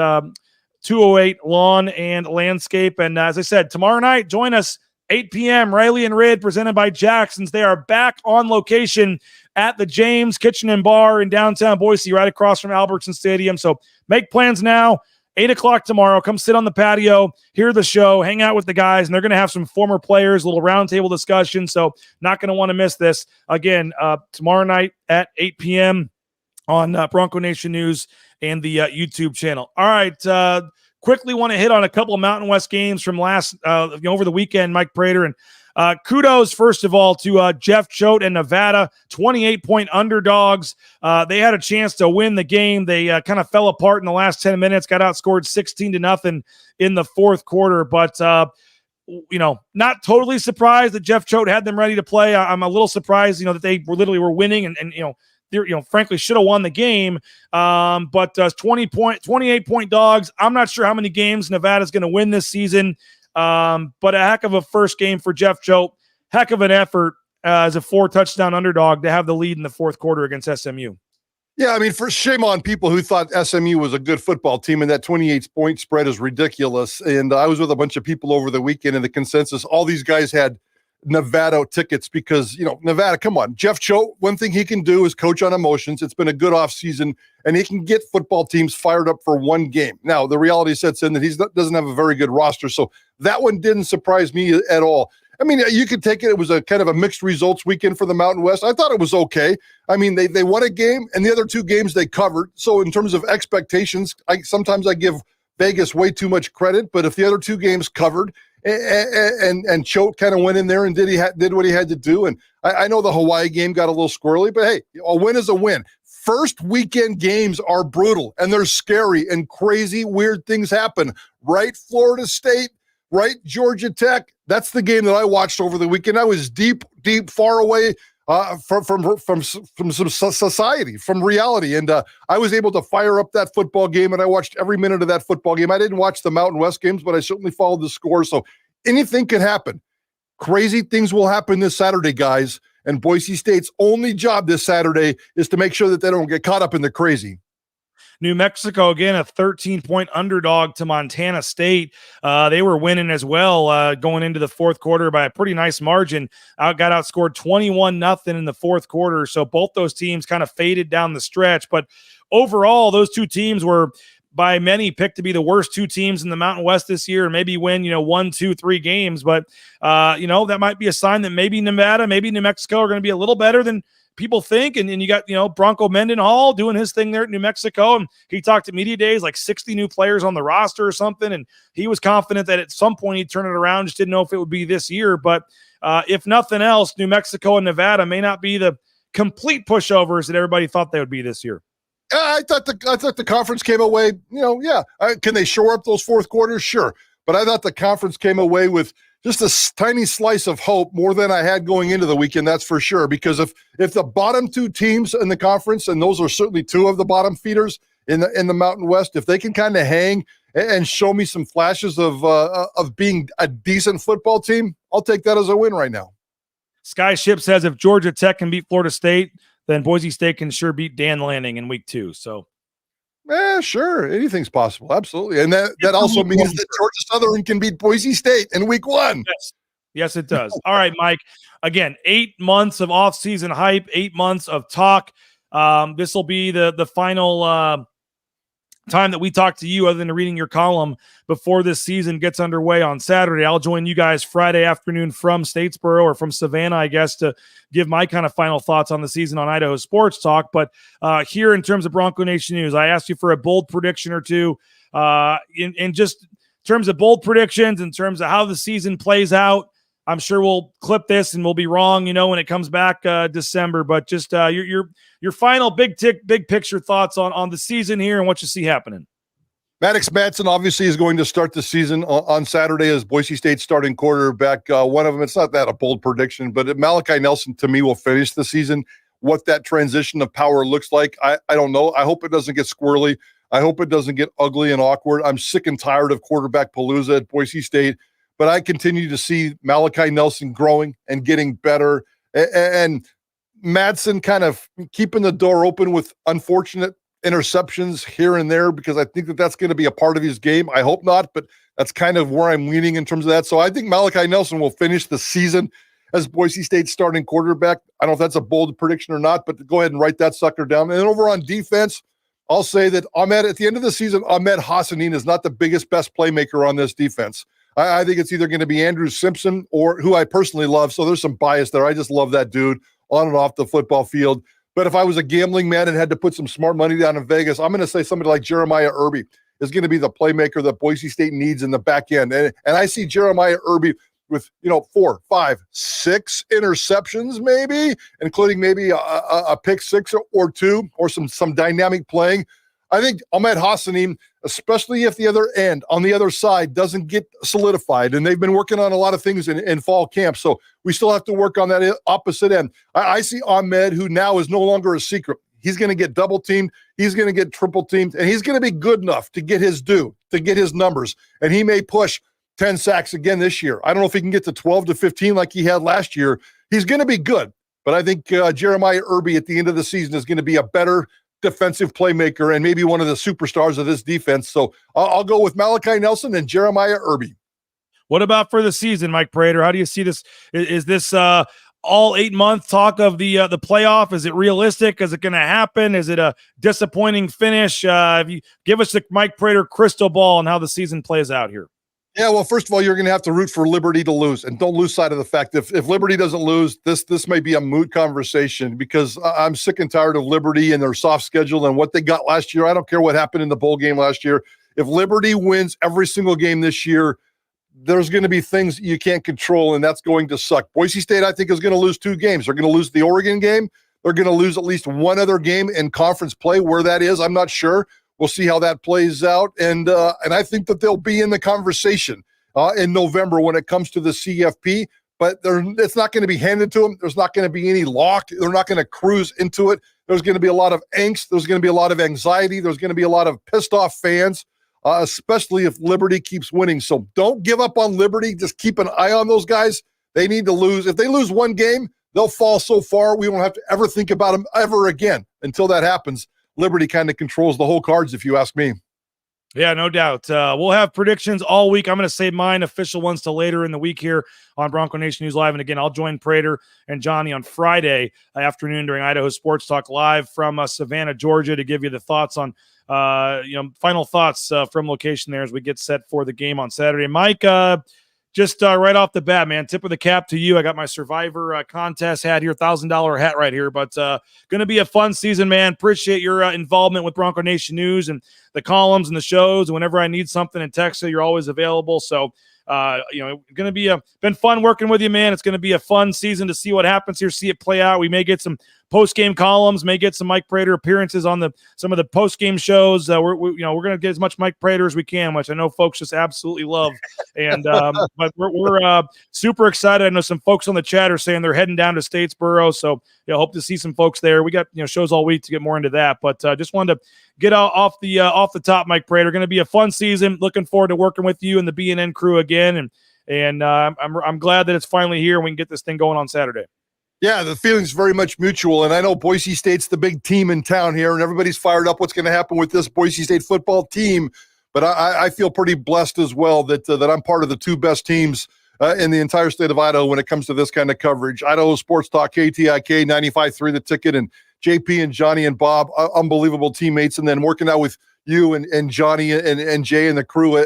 208 Lawn and Landscape. And as I said, tomorrow night, join us, 8 p.m., Riley and Rid, presented by Jackson's. They are back on location at the James Kitchen and Bar in downtown Boise, right across from Albertson Stadium. So make plans now. 8 o'clock tomorrow. Come sit on the patio, hear the show, hang out with the guys, and they're going to have some former players, a little roundtable discussion, so not going to want to miss this. Again, tomorrow night at 8 p.m. on Bronco Nation News and the YouTube channel. All right, quickly want to hit on a couple of Mountain West games from last over the weekend, Mike Prater, and kudos, first of all, to Jeff Choate and Nevada, 28-point underdogs. They had a chance to win the game. They kind of fell apart in the last 10 minutes, got outscored 16-0 in the fourth quarter. But, not totally surprised that Jeff Choate had them ready to play. I'm a little surprised, that they were winning and frankly should have won the game. But 28-point dogs. I'm not sure how many games Nevada's going to win this season. But a heck of a first game for Jeff Choate. Heck of an effort as a 4-touchdown underdog to have the lead in the fourth quarter against SMU. Yeah, I mean, for shame on people who thought SMU was a good football team, and that 28-point spread is ridiculous. And I was with a bunch of people over the weekend, and the consensus, all these guys had Nevada tickets because, Nevada, come on. Jeff Choate, one thing he can do is coach on emotions. It's been a good offseason, and he can get football teams fired up for one game. Now, the reality sets in that he doesn't have a very good roster, so that one didn't surprise me at all. I mean, you could take it. It was a kind of a mixed results weekend for the Mountain West. I thought it was okay. I mean, they won a game, and the other two games they covered. So in terms of expectations, sometimes I give Vegas way too much credit, but if the other two games covered and Choate kind of went in there and did what he had to do, and I know the Hawaii game got a little squirrely, but hey, a win is a win. First weekend games are brutal, and they're scary, and crazy, weird things happen. Right, Florida State, right, Georgia Tech. That's the game that I watched over the weekend. I was deep, far away from some society, from reality. And I was able to fire up that football game, and I watched every minute of that football game. I didn't watch the Mountain West games, but I certainly followed the score. So anything can happen. Crazy things will happen this Saturday, guys. And Boise State's only job this Saturday is to make sure that they don't get caught up in the crazy. New Mexico, again, a 13-point underdog to Montana State. They were winning as well going into the fourth quarter by a pretty nice margin. Got outscored 21-0 in the fourth quarter. So both those teams kind of faded down the stretch. But overall, those two teams were by many picked to be the worst two teams in the Mountain West this year and maybe win, 1, 2, 3 games. But, that might be a sign that maybe Nevada, maybe New Mexico are going to be a little better than people think. And you got, Bronco Mendenhall doing his thing there at New Mexico. And he talked at media days, like 60 new players on the roster or something. And he was confident that at some point he'd turn it around. Just didn't know if it would be this year. But if nothing else, New Mexico and Nevada may not be the complete pushovers that everybody thought they would be this year. I thought the conference came away, can they shore up those fourth quarters? Sure. But I thought the conference came away with just a tiny slice of hope, more than I had going into the weekend, that's for sure. Because if the bottom two teams in the conference, and those are certainly two of the bottom feeders in the Mountain West, if they can kind of hang and show me some flashes of being a decent football team, I'll take that as a win right now. Skyship says if Georgia Tech can beat Florida State, then Boise State can sure beat Dan Lanning in week 2. So, sure. Anything's possible. Absolutely. And that also means that Georgia Southern can beat Boise State in week 1. Yes, it does. All right, Mike. Again, 8 months of off-season hype, 8 months of talk. This will be the final time that we talk to you, other than reading your column before this season gets underway on Saturday. I'll join you guys Friday afternoon from Statesboro or from Savannah, I guess, to give my kind of final thoughts on the season on Idaho Sports Talk. But here in terms of Bronco Nation News, I asked you for a bold prediction or two in just terms of bold predictions, in terms of how the season plays out. I'm sure we'll clip this and we'll be wrong, when it comes back December. But just your final big picture thoughts on the season here and what you see happening. Maddox Madsen obviously is going to start the season on Saturday as Boise State starting quarterback. One of them, it's not that a bold prediction, but Malachi Nelson to me will finish the season. What that transition of power looks like, I don't know. I hope it doesn't get squirrely. I hope it doesn't get ugly and awkward. I'm sick and tired of quarterback palooza at Boise State. But I continue to see Malachi Nelson growing and getting better, and Madsen kind of keeping the door open with unfortunate interceptions here and there, because I think that's going to be a part of his game. I hope not, but that's kind of where I'm leaning in terms of that. So I think Malachi Nelson will finish the season as Boise State's starting quarterback. I don't know if that's a bold prediction or not, but go ahead and write that sucker down. And then over on defense, I'll say that at the end of the season, Ahmed Hassanin is not the best playmaker on this defense. I think it's either going to be Andrew Simpson, or who I personally love. So there's some bias there. I just love that dude on and off the football field. But if I was a gambling man and had to put some smart money down in Vegas, I'm going to say somebody like Jeremiah Irby is going to be the playmaker that Boise State needs in the back end. And I see Jeremiah Irby with, 4, 5, 6 interceptions, maybe, including maybe a pick 6 or 2, or some dynamic playing. I think Ahmed Hassanin, especially if the other end on the other side doesn't get solidified, and they've been working on a lot of things in fall camp, so we still have to work on that opposite end. I see Ahmed, who now is no longer a secret. He's going to get double teamed, he's going to get triple teamed, and he's going to be good enough to get his due, to get his numbers, and he may push 10 sacks again this year. I don't know if he can get to 12 to 15 like he had last year. He's going to be good, but I think Jeremiah Irby at the end of the season is going to be a better defensive playmaker and maybe one of the superstars of this defense. So I'll go with Malachi Nelson and Jeremiah Irby. What about for the season, Mike Prater? How do you see this? Is this all 8 month talk of the playoff? Is it realistic? Is it going to happen? Is it a disappointing finish? If you give us the Mike Prater crystal ball on how the season plays out here. Yeah, well, first of all, you're going to have to root for Liberty to lose, and don't lose sight of the fact that if Liberty doesn't lose, this may be a moot conversation, because I'm sick and tired of Liberty and their soft schedule and what they got last year. I don't care what happened in the bowl game last year. If Liberty wins every single game this year, there's going to be things you can't control, and that's going to suck. Boise State, I think, is going to lose 2 games. They're going to lose the Oregon game. They're going to lose at least one other game in conference play. Where that is, I'm not sure. We'll see how that plays out. And I think that they'll be in the conversation in November when it comes to the CFP. But it's not going to be handed to them. There's not going to be any lock. They're not going to cruise into it. There's going to be a lot of angst. There's going to be a lot of anxiety. There's going to be a lot of pissed off fans, especially if Liberty keeps winning. So don't give up on Liberty. Just keep an eye on those guys. They need to lose. If they lose one game, they'll fall so far we won't have to ever think about them ever again. Until that happens, Liberty kind of controls the whole cards, if you ask me. Yeah, no doubt. We'll have predictions all week. I'm going to save mine, official ones, till later in the week here on Bronco Nation News Live. And again, I'll join Prater and Johnny on Friday afternoon during Idaho Sports Talk live from Savannah, Georgia, to give you the thoughts on, final thoughts from location there as we get set for the game on Saturday. Mike, just right off the bat, man, tip of the cap to you. I got my Survivor contest hat here, $1,000 hat right here, but going to be a fun season, man. Appreciate your involvement with Bronco Nation News and the columns and the shows. And whenever I need something in Texas, you're always available. So, going to be been fun working with you, man. It's going to be a fun season to see what happens here, see it play out. We may get some post-game columns, may get some Mike Prater appearances on some of the post-game shows. We're going to get as much Mike Prater as we can, which I know folks just absolutely love. And but we're super excited. I know some folks on the chat are saying they're heading down to Statesboro, so hope to see some folks there. We got shows all week to get more into that, but just wanted to get off the top, Mike Prater. Going to be a fun season. Looking forward to working with you and the BNN crew again, and I'm glad that it's finally here and we can get this thing going on Saturday. Yeah, the feeling's very much mutual, and I know Boise State's the big team in town here, and everybody's fired up what's going to happen with this Boise State football team, but I feel pretty blessed as well that I'm part of the 2 best teams in the entire state of Idaho when it comes to this kind of coverage. Idaho Sports Talk, KTIK, 95.3 The Ticket, and JP and Johnny and Bob, unbelievable teammates, and then working out with you and Johnny and Jay and the crew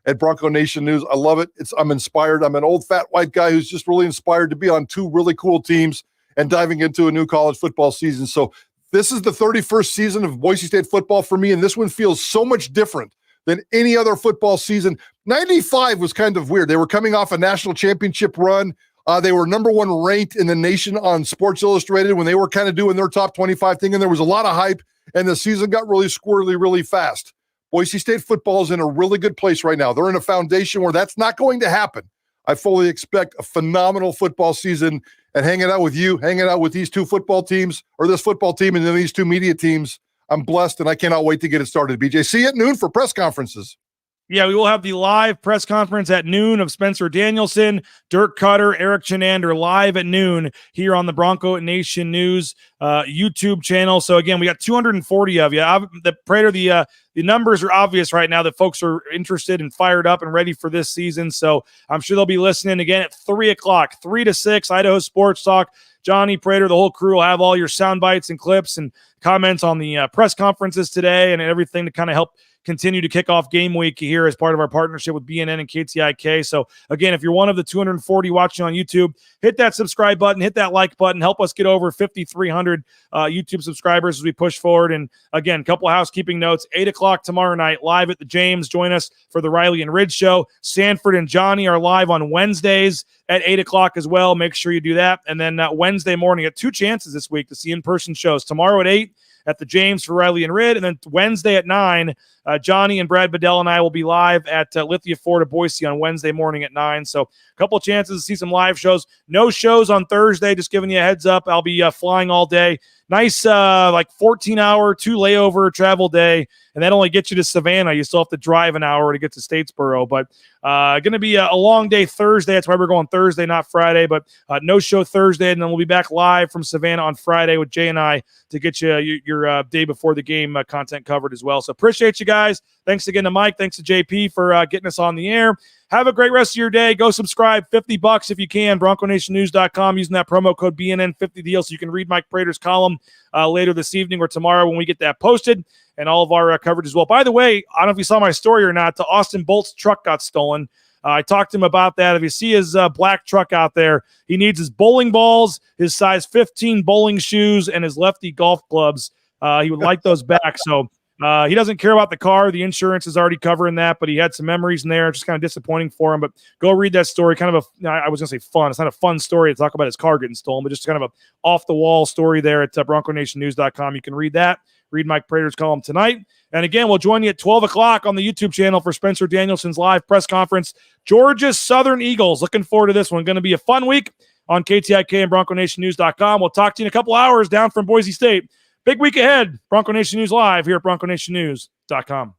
at Bronco Nation News. I love it. I'm inspired. I'm an old fat white guy who's just really inspired to be on 2 really cool teams and diving into a new college football season. So this is the 31st season of Boise State football for me, and this one feels so much different than any other football season. 95 was kind of weird. They were coming off a national championship run. They were number 1 ranked in the nation on Sports Illustrated when they were kind of doing their top 25 thing, and there was a lot of hype, and the season got really squirrely really fast. Boise State football is in a really good place right now. They're in a foundation where that's not going to happen. I fully expect a phenomenal football season, and hanging out with you, hanging out with these 2 football teams, or this football team and then these 2 media teams, I'm blessed, and I cannot wait to get it started. BJ, see you at noon for press conferences. Yeah, we will have the live press conference at noon of Spencer Danielson, Dirk Cutter, Eric Chenander live at noon here on the Bronco Nation News YouTube channel. So again, we got 240 of you. The Prater, the numbers are obvious right now that folks are interested and fired up and ready for this season. So I'm sure they'll be listening again at 3 o'clock, 3 to 6, Idaho Sports Talk. Johnny Prater, the whole crew will have all your sound bites and clips and comments on the press conferences today and everything to kind of help continue to kick off game week here as part of our partnership with BNN and KTIK. So again, if you're one of the 240 watching on YouTube, hit that subscribe button, hit that like button, help us get over 5,300 YouTube subscribers as we push forward. And again, couple of housekeeping notes, 8 o'clock tomorrow night, live at the James. Join us for the Riley and Ridge show. Sanford and Johnny are live on Wednesdays at 8 o'clock as well. Make sure you do that. And then Wednesday morning at 2 chances this week to see in-person shows. Tomorrow at 8 at the James for Riley and Rid, and then Wednesday at 9, Johnny and Brad Bedell and I will be live at Lithia Ford of Boise on Wednesday morning at 9. So a couple of chances to see some live shows. No shows on Thursday, just giving you a heads up. I'll be flying all day. Nice 14-hour, 2 layover travel day, and that only gets you to Savannah. You still have to drive an hour to get to Statesboro, but going to be a long day Thursday. That's why we're going Thursday, not Friday, but no show Thursday, and then we'll be back live from Savannah on Friday with Jay and I to get you your day before the game content covered as well. So appreciate you guys. Thanks again to Mike. Thanks to JP for getting us on the air. Have a great rest of your day. Go subscribe, $50 if you can, BroncoNationNews.com, using that promo code BNN50 deal so you can read Mike Prater's column later this evening or tomorrow when we get that posted, and all of our coverage as well. By the way, I don't know if you saw my story or not, the Austin Bolt's truck got stolen. I talked to him about that. If you see his black truck out there, he needs his bowling balls, his size 15 bowling shoes, and his lefty golf clubs. He would like those back. So He doesn't care about the car. The insurance is already covering that, but he had some memories in there. Just kind of disappointing for him. But go read that story. Kind of I was going to say fun. It's not a fun story to talk about his car getting stolen, but just kind of a off-the-wall story there at BroncoNationNews.com. You can read that. Read Mike Prater's column tonight. And again, we'll join you at 12 o'clock on the YouTube channel for Spencer Danielson's live press conference. Georgia Southern Eagles. Looking forward to this one. Going to be a fun week on KTIK and BroncoNationNews.com. We'll talk to you in a couple hours down from Boise State. Big week ahead. Bronco Nation News Live here at BroncoNationNews.com.